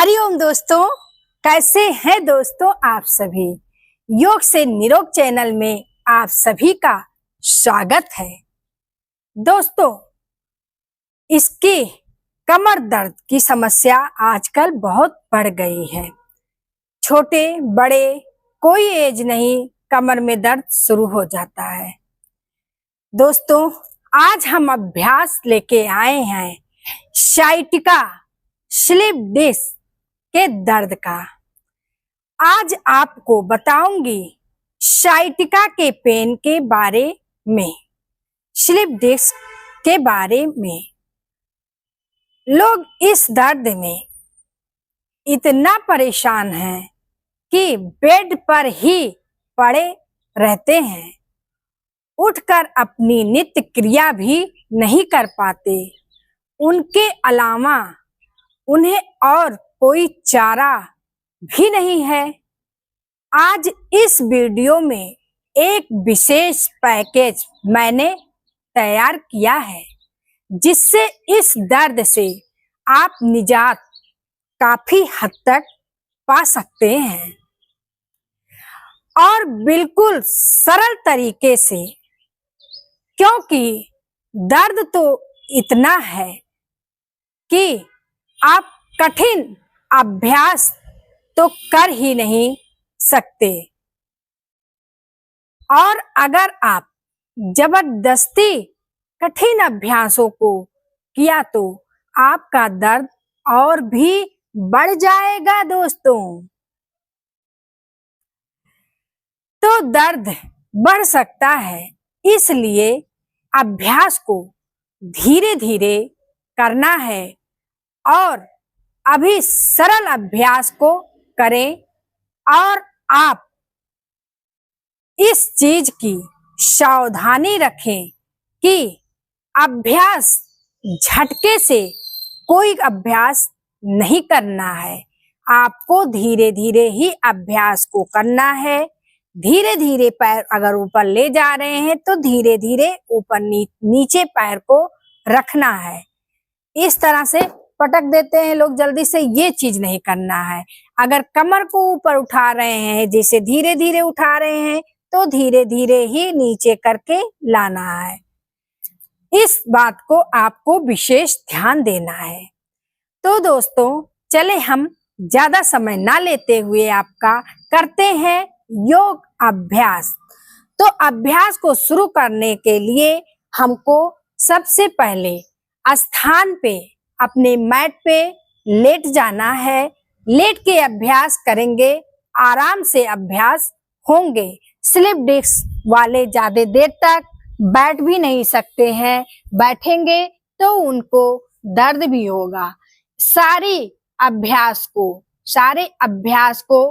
हरिओम दोस्तों, कैसे हैं दोस्तों आप सभी। योग से निरोग चैनल में आप सभी का स्वागत है। दोस्तों, इसकी कमर दर्द की समस्या आजकल बहुत बढ़ गई है। छोटे बड़े कोई एज नहीं, कमर में दर्द शुरू हो जाता है। दोस्तों, आज हम अभ्यास लेके आए हैं साइटिका स्लिप डिस्क के दर्द का। आज आपको बताऊंगी साइटिका के पेन के बारे में, स्लिप डिस्क के बारे में। लोग इस दर्द में इतना परेशान हैं कि बेड पर ही पड़े रहते हैं, उठकर अपनी नित्य क्रिया भी नहीं कर पाते। उनके अलावा उन्हें और कोई चारा भी नहीं है। आज इस वीडियो में एक विशेष पैकेज मैंने तैयार किया है, जिससे इस दर्द से आप निजात काफी हद तक पा सकते हैं और बिल्कुल सरल तरीके से, क्योंकि दर्द तो इतना है कि आप कठिन अभ्यास तो कर ही नहीं सकते, और अगर आप जबरदस्ती कठिन अभ्यासों को किया तो आपका दर्द और भी बढ़ जाएगा। दोस्तों, तो दर्द बढ़ सकता है, इसलिए अभ्यास को धीरे धीरे करना है और अभी सरल अभ्यास को करें। और आप इस चीज की सावधानी रखें कि अभ्यास झटके से कोई अभ्यास नहीं करना है। आपको धीरे धीरे ही अभ्यास को करना है। धीरे धीरे पैर अगर ऊपर ले जा रहे हैं तो धीरे धीरे ऊपर नीचे पैर को रखना है। इस तरह से पटक देते हैं लोग जल्दी से, ये चीज नहीं करना है। अगर कमर को ऊपर उठा रहे हैं, जैसे धीरे धीरे उठा रहे हैं, तो धीरे धीरे ही नीचे करके लाना है। इस बात को आपको विशेष ध्यान देना है। तो दोस्तों, चले हम ज्यादा समय ना लेते हुए आपका करते हैं योग अभ्यास। तो अभ्यास को शुरू करने के लिए हमको सबसे पहले स्थान पे, अपने मैट पे लेट जाना है। लेट के अभ्यास करेंगे, आराम से अभ्यास होंगे। स्लिप डिस्क वाले ज्यादा देर तक बैठ भी नहीं सकते हैं, बैठेंगे तो उनको दर्द भी होगा। सारे अभ्यास को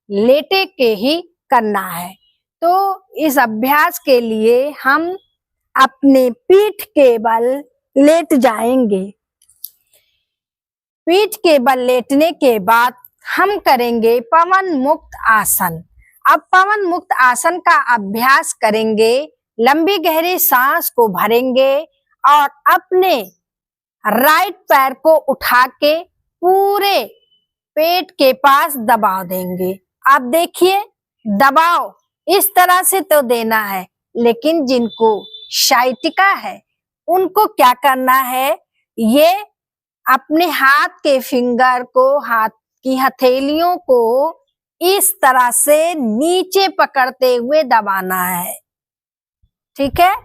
लेटे के ही करना है। तो इस अभ्यास के लिए हम अपने पीठ के बल लेट जाएंगे। पीठ के बल लेटने के बाद हम करेंगे पवन मुक्त आसन। अब पवन मुक्त आसन का अभ्यास करेंगे। लंबी गहरी सांस को भरेंगे और अपने राइट पैर को उठा के पूरे पेट के पास दबा देंगे। आप देखिए, दबाव इस तरह से तो देना है, लेकिन जिनको साइटिका है उनको क्या करना है, ये अपने हाथ के फिंगर को, हाथ की हथेलियों को इस तरह से नीचे पकड़ते हुए दबाना है, ठीक है।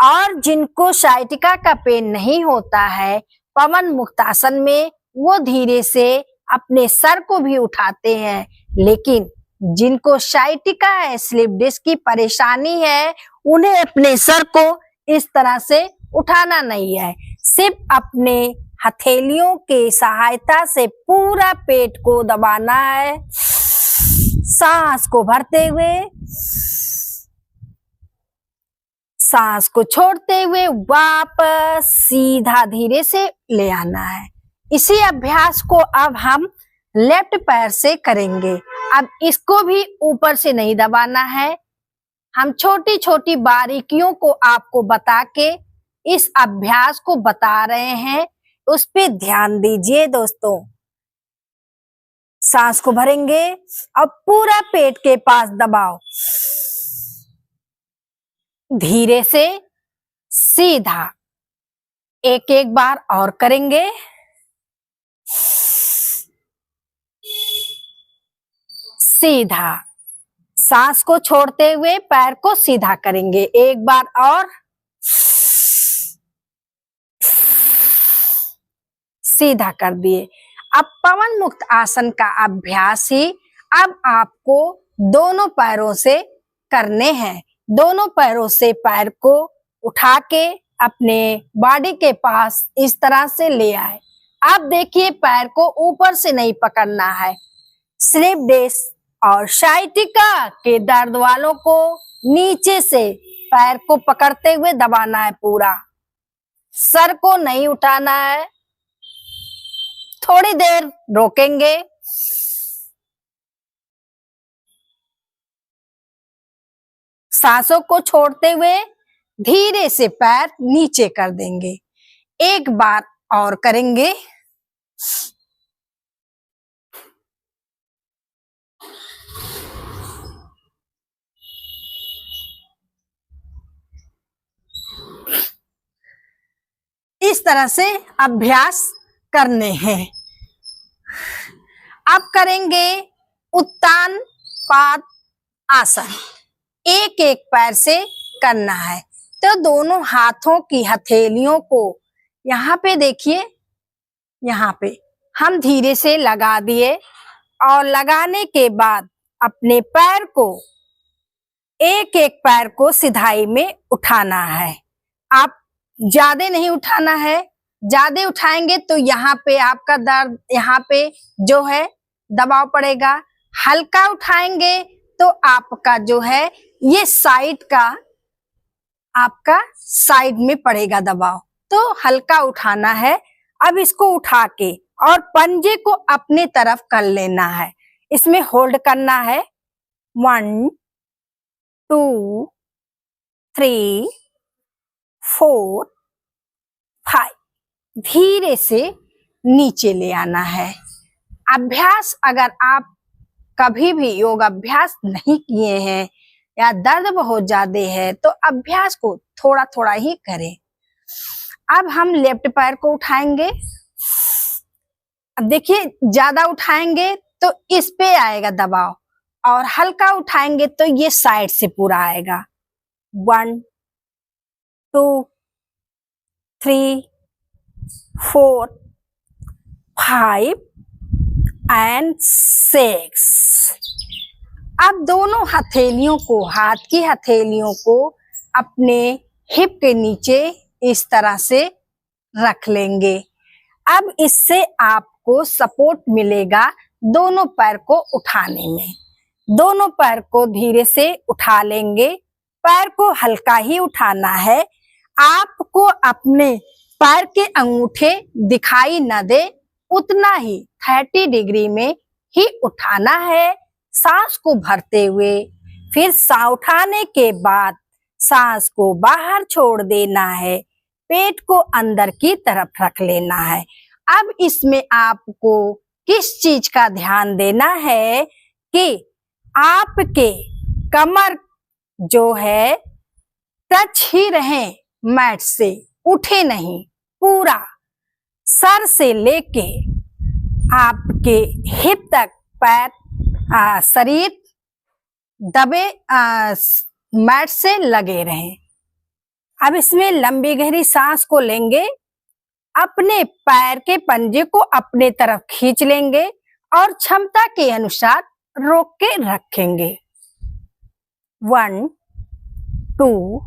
और जिनको साइटिका का पेन नहीं होता है, पवन मुक्तासन में वो धीरे से अपने सर को भी उठाते हैं। लेकिन जिनको साइटिका है, स्लिप डिस्क की परेशानी है, उन्हें अपने सर को इस तरह से उठाना नहीं है। सिर्फ अपने हथेलियों के सहायता से पूरा पेट को दबाना है, सांस को भरते हुए, सांस को छोड़ते हुए वापस सीधा धीरे से ले आना है। इसी अभ्यास को अब हम लेफ्ट पैर से करेंगे। अब इसको भी ऊपर से नहीं दबाना है। हम छोटी छोटी बारीकियों को आपको बता के इस अभ्यास को बता रहे हैं, उस पे ध्यान दीजिए दोस्तों। सांस को भरेंगे और पूरा पेट के पास दबाओ। धीरे से सीधा एक एक बार और करेंगे। सीधा सांस को छोड़ते हुए पैर को सीधा करेंगे। एक बार और। सीधा कर दिए। अब पवन मुक्त आसन का अभ्यास ही अब आपको दोनों पैरों से करने हैं। दोनों पैरों से पैर को उठा के अपने बॉडी के पास इस तरह से ले आए। अब देखिए पैर को ऊपर से नहीं पकड़ना है। स्लिप डिस्क और साइटिका के दर्द वालों को नीचे से पैर को पकड़ते हुए दबाना है पूरा। सर को नहीं उठाना है। थोड़ी देर रोकेंगे। सांसों को छोड़ते हुए धीरे से पैर नीचे कर देंगे। एक बार और करेंगे। इस तरह से अभ्यास करने हैं। अब करेंगे उत्तान पाद आसन। एक एक पैर से करना है। तो दोनों हाथों की हथेलियों को यहाँ पे देखिए, यहाँ पे हम धीरे से लगा दिए और लगाने के बाद अपने पैर को एक एक पैर को सिधाई में उठाना है। आप ज्यादा नहीं उठाना है। ज्यादा उठाएंगे तो यहाँ पे आपका दर्द, यहाँ पे जो है दबाव पड़ेगा। हल्का उठाएंगे तो आपका जो है ये साइड का, आपका साइड में पड़ेगा दबाव। तो हल्का उठाना है। अब इसको उठा के और पंजे को अपने तरफ कर लेना है। इसमें होल्ड करना है। 1 2 3 4 5। धीरे से नीचे ले आना है। अभ्यास अगर आप कभी भी योग अभ्यास नहीं किए हैं या दर्द बहुत ज्यादा है तो अभ्यास को थोड़ा थोड़ा ही करें। अब हम लेफ्ट पैर को उठाएंगे। अब देखिए ज्यादा उठाएंगे तो इस पे आएगा दबाव और हल्का उठाएंगे तो ये साइड से पूरा आएगा। 1 2 3 4 5 and 6। अब दोनों हथेलियों को, हाथ की हथेलियों को अपने हिप के नीचे इस तरह से रख लेंगे। अब इससे आपको सपोर्ट मिलेगा दोनों पैर को उठाने में। दोनों पैर को धीरे से उठा लेंगे। पैर को हल्का ही उठाना है। आपको अपने पैर के अंगूठे दिखाई न दे उतना ही 30 डिग्री में ही उठाना है। सांस को भरते हुए फिर सांस उठाने के बाद सांस को बाहर छोड़ देना है। पेट को अंदर की तरफ रख लेना है। अब इसमें आपको किस चीज का ध्यान देना है कि आपके कमर जो है टच ही रहे मैट से, उठे नहीं। पूरा सर से लेके आपके हिप तक पैर शरीर दबे मैट से लगे रहें। अब इसमें लंबी गहरी सांस को लेंगे। अपने पैर के पंजे को अपने तरफ खींच लेंगे और क्षमता के अनुसार रोक के रखेंगे। 1 2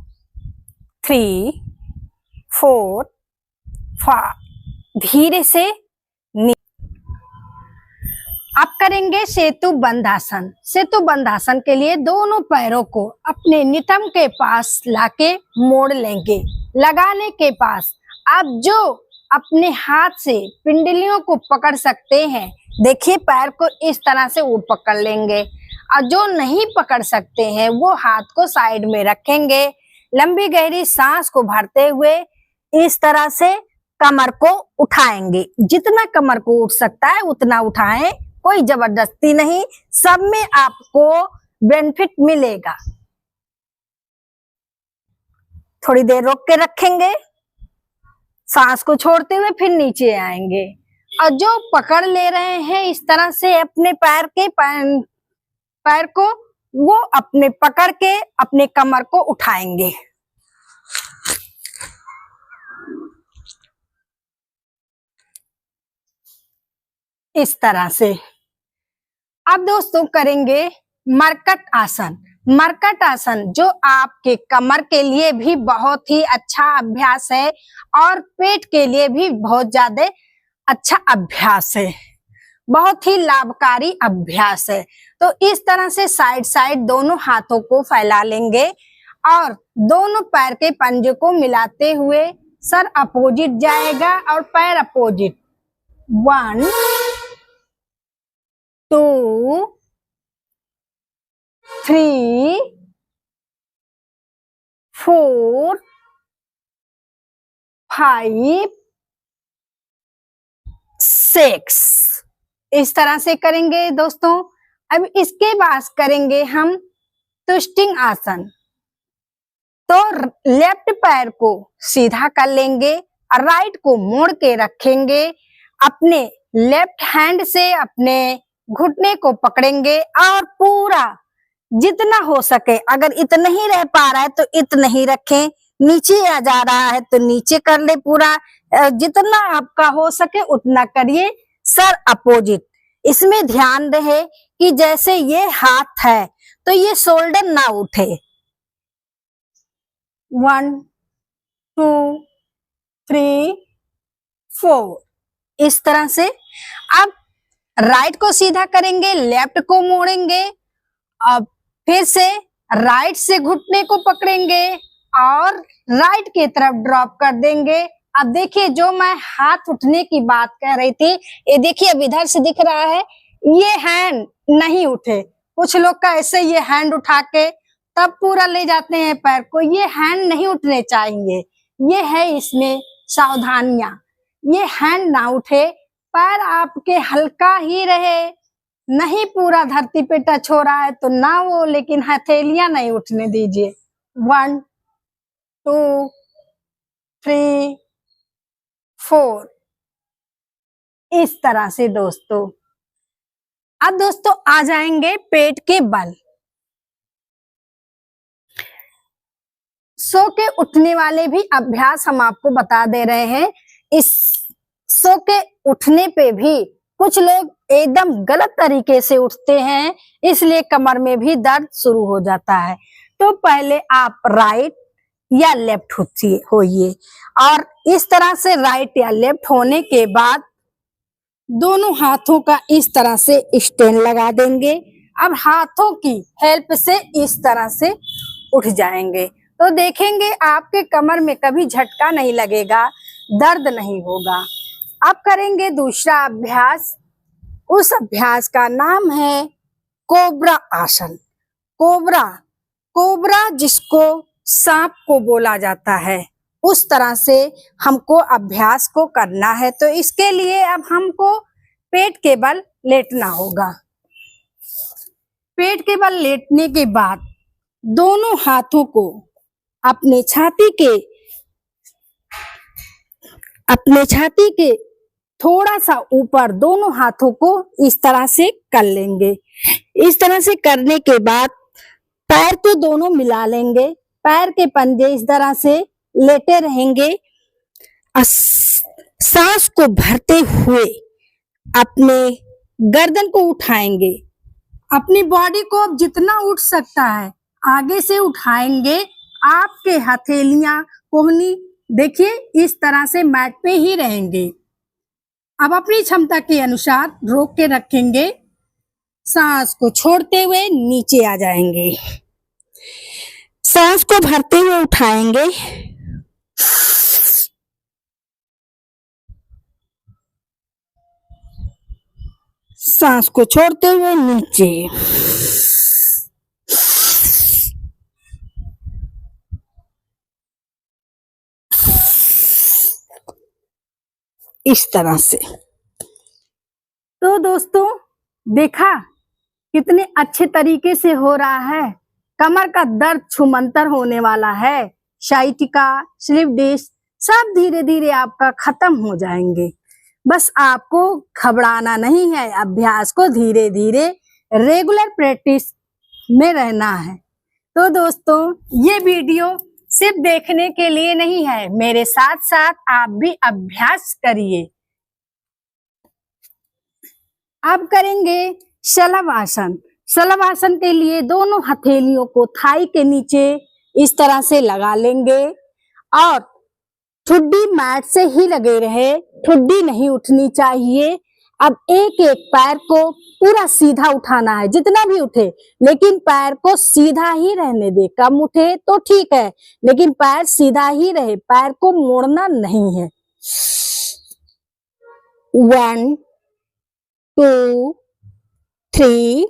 3 4 5। धीरे से अब करेंगे सेतु बंधासन। सेतु बंधासन के लिए दोनों पैरों को अपने नितंब के पास लाके मोड़ लेंगे। लगाने के पास आप जो अपने हाथ से पिंडलियों को पकड़ सकते हैं, देखिए पैर को इस तरह से वो पकड़ लेंगे और जो नहीं पकड़ सकते हैं वो हाथ को साइड में रखेंगे। लंबी गहरी सांस को भरते हुए इस तरह से कमर को उठाएंगे। जितना कमर को उठ सकता है उतना उठाएं। कोई जबरदस्ती नहीं, सब में आपको बेनिफिट मिलेगा। थोड़ी देर रोक के रखेंगे, सांस को छोड़ते हुए फिर नीचे आएंगे और जो पकड़ ले रहे हैं इस तरह से अपने पैर को, वो अपने पकड़ के अपने कमर को उठाएंगे। इस तरह से। अब दोस्तों करेंगे मरकट आसन। मरकट आसन जो आपके कमर के लिए भी बहुत ही अच्छा अभ्यास है और पेट के लिए भी बहुत ज्यादा अच्छा अभ्यास है, बहुत ही लाभकारी अभ्यास है। तो इस तरह से साइड साइड दोनों हाथों को फैला लेंगे और दोनों पैर के पंजे को मिलाते हुए सर अपोजिट जाएगा और पैर अपोजिट। 1 2 3 4 5 6। इस तरह से करेंगे दोस्तों। अब इसके बाद करेंगे हम ट्विस्टिंग आसन। तो लेफ्ट पैर को सीधा कर लेंगे और राइट को मोड़ के रखेंगे। अपने लेफ्ट हैंड से अपने घुटने को पकड़ेंगे और पूरा जितना हो सके, अगर इतना ही रह पा रहा है तो इतना ही रखें, नीचे आ जा रहा है तो नीचे कर ले पूरा, जितना आपका हो सके उतना करिए। Sir opposite. इसमें ध्यान रहे कि जैसे ये हाथ है तो ये शोल्डर ना उठे। 1 2 3 4। इस तरह से। अब राइट को सीधा करेंगे, लेफ्ट को मोड़ेंगे, अब फिर से राइट से घुटने को पकड़ेंगे और राइट की तरफ ड्रॉप कर देंगे। अब देखिए जो मैं हाथ उठने की बात कर रही थी, ये देखिए अब इधर से दिख रहा है, ये हैंड नहीं उठे। कुछ लोग का ऐसे ये हैंड उठा के तब पूरा ले जाते हैं पैर को, ये हैंड नहीं उठने चाहिए। ये है इसमें सावधानियां, ये हैंड ना उठे, पैर आपके हल्का ही रहे, नहीं पूरा धरती पे टच हो रहा है तो ना वो, लेकिन हथेलियां नहीं उठने दीजिए। 1 2 3 4। इस तरह से दोस्तों। अब दोस्तों आ जाएंगे पेट के बल। सो के उठने वाले भी अभ्यास हम आपको बता दे रहे हैं। इस सो के उठने पे भी कुछ लोग एकदम गलत तरीके से उठते हैं, इसलिए कमर में भी दर्द शुरू हो जाता है। तो पहले आप राइट या लेफ्ट होइए और इस तरह से राइट या लेफ्ट होने के बाद दोनों हाथों का इस तरह से स्टैंड लगा देंगे। अब हाथों की हेल्प से इस तरह से उठ जाएंगे तो देखेंगे आपके कमर में कभी झटका नहीं लगेगा, दर्द नहीं होगा। अब करेंगे दूसरा अभ्यास। उस अभ्यास का नाम है कोबरा आसन। कोबरा, कोबरा जिसको सांप को बोला जाता है, उस तरह से हमको अभ्यास को करना है। तो इसके लिए अब हमको पेट के बल लेटना होगा। पेट के बल लेटने के बाद दोनों हाथों को अपने छाती के थोड़ा सा ऊपर दोनों हाथों को इस तरह से कर लेंगे। इस तरह से करने के बाद पैर तो दोनों मिला लेंगे, पैर के पंजे इस तरह से लेटे रहेंगे। सांस को भरते हुए अपने गर्दन को उठाएंगे, अपनी बॉडी को अब जितना उठ सकता है आगे से उठाएंगे। आपके हथेलियां, कोहनी देखिए इस तरह से मैट पे ही रहेंगे। अब अपनी क्षमता के अनुसार रोक के रखेंगे, सांस को छोड़ते हुए नीचे आ जाएंगे, सांस को भरते हुए उठाएंगे, सांस को छोड़ते हुए नीचे। इस तरह से। तो दोस्तों देखा कितने अच्छे तरीके से हो रहा है। कमर का दर्द छूमंतर होने वाला है। साइटिका, स्लिप डिस्क सब धीरे धीरे आपका खत्म हो जाएंगे। बस आपको घबराना नहीं है, अभ्यास को धीरे धीरे रेगुलर प्रैक्टिस में रहना है। तो दोस्तों, ये वीडियो सिर्फ देखने के लिए नहीं है, मेरे साथ साथ आप भी अभ्यास करिए। अब करेंगे शलभ आसन। शलभ आसन के लिए दोनों हथेलियों को थाई के नीचे इस तरह से लगा लेंगे और ठुड्डी मैट से ही लगे रहे, ठुड्डी नहीं उठनी चाहिए। अब एक एक पैर को पूरा सीधा उठाना है, जितना भी उठे, लेकिन पैर को सीधा ही रहने दे। कम उठे तो ठीक है, लेकिन पैर सीधा ही रहे, पैर को मोड़ना नहीं है। 1 2 3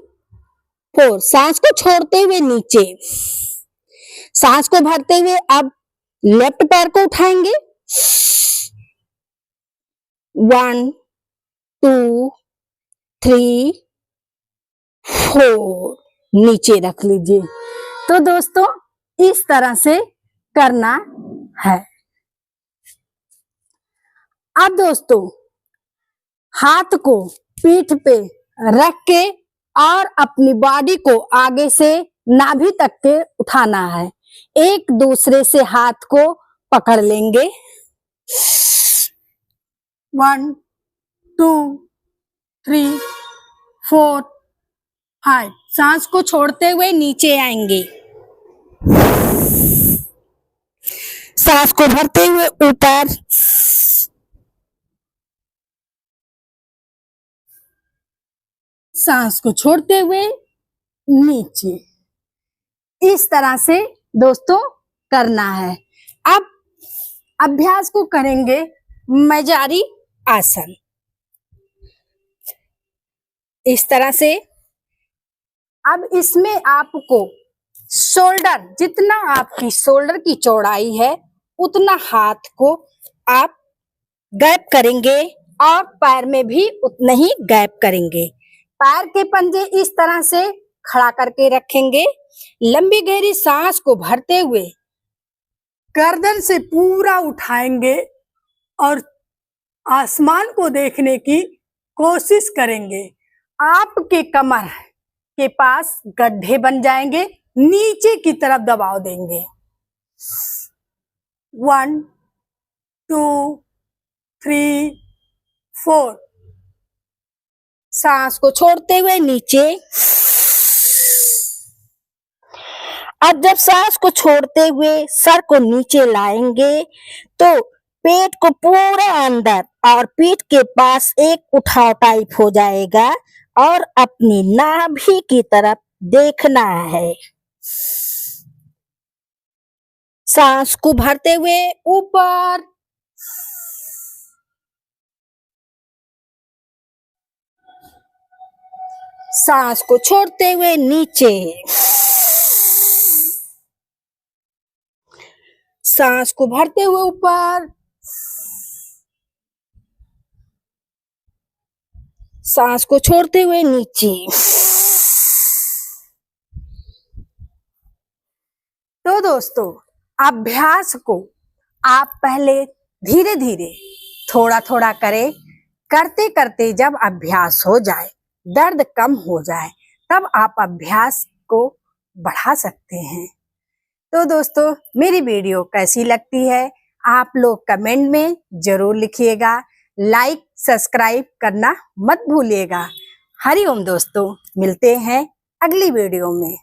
4। सांस को छोड़ते हुए नीचे, सांस को भरते हुए अब लेफ्ट पैर को उठाएंगे। 1 2 3 4 नीचे रख लीजिए। तो दोस्तों, इस तरह से करना है। अब दोस्तों, हाथ को पीठ पे रख के और अपनी बॉडी को आगे से नाभि तक के उठाना है। एक दूसरे से हाथ को पकड़ लेंगे। 1 2 3 4 5। सांस को छोड़ते हुए नीचे आएंगे। सांस को भरते हुए ऊपर, सांस को छोड़ते हुए नीचे। इस तरह से दोस्तों करना है। अब अभ्यास को करेंगे मजारी आसन। इस तरह से अब इसमें आपको शोल्डर, जितना आपकी शोल्डर की चौड़ाई है उतना हाथ को आप गैप करेंगे और पैर में भी उतना ही गैप करेंगे। पैर के पंजे इस तरह से खड़ा करके रखेंगे। लंबी गहरी सांस को भरते हुए गर्दन से पूरा उठाएंगे और आसमान को देखने की कोशिश करेंगे। आपके कमर के पास गड्ढे बन जाएंगे, नीचे की तरफ दबाव देंगे। 1 2 3 4। सांस को छोड़ते हुए नीचे। अब जब सांस को छोड़ते हुए सर को नीचे लाएंगे तो पेट को पूरा अंदर और पीठ के पास एक उठाव टाइप हो जाएगा और अपनी नाभि की तरफ देखना है। सांस को भरते हुए ऊपर, सांस को छोड़ते हुए नीचे। सांस को भरते हुए ऊपर, सांस को छोड़ते हुए नीचे। तो दोस्तों, अभ्यास को आप पहले धीरे धीरे थोड़ा थोड़ा करें। करते करते जब अभ्यास हो जाए, दर्द कम हो जाए, तब आप अभ्यास को बढ़ा सकते हैं। तो दोस्तों, मेरी वीडियो कैसी लगती है आप लोग कमेंट में जरूर लिखिएगा। लाइक सब्सक्राइब करना मत भूलिएगा। हरिओम दोस्तों, मिलते हैं अगली वीडियो में।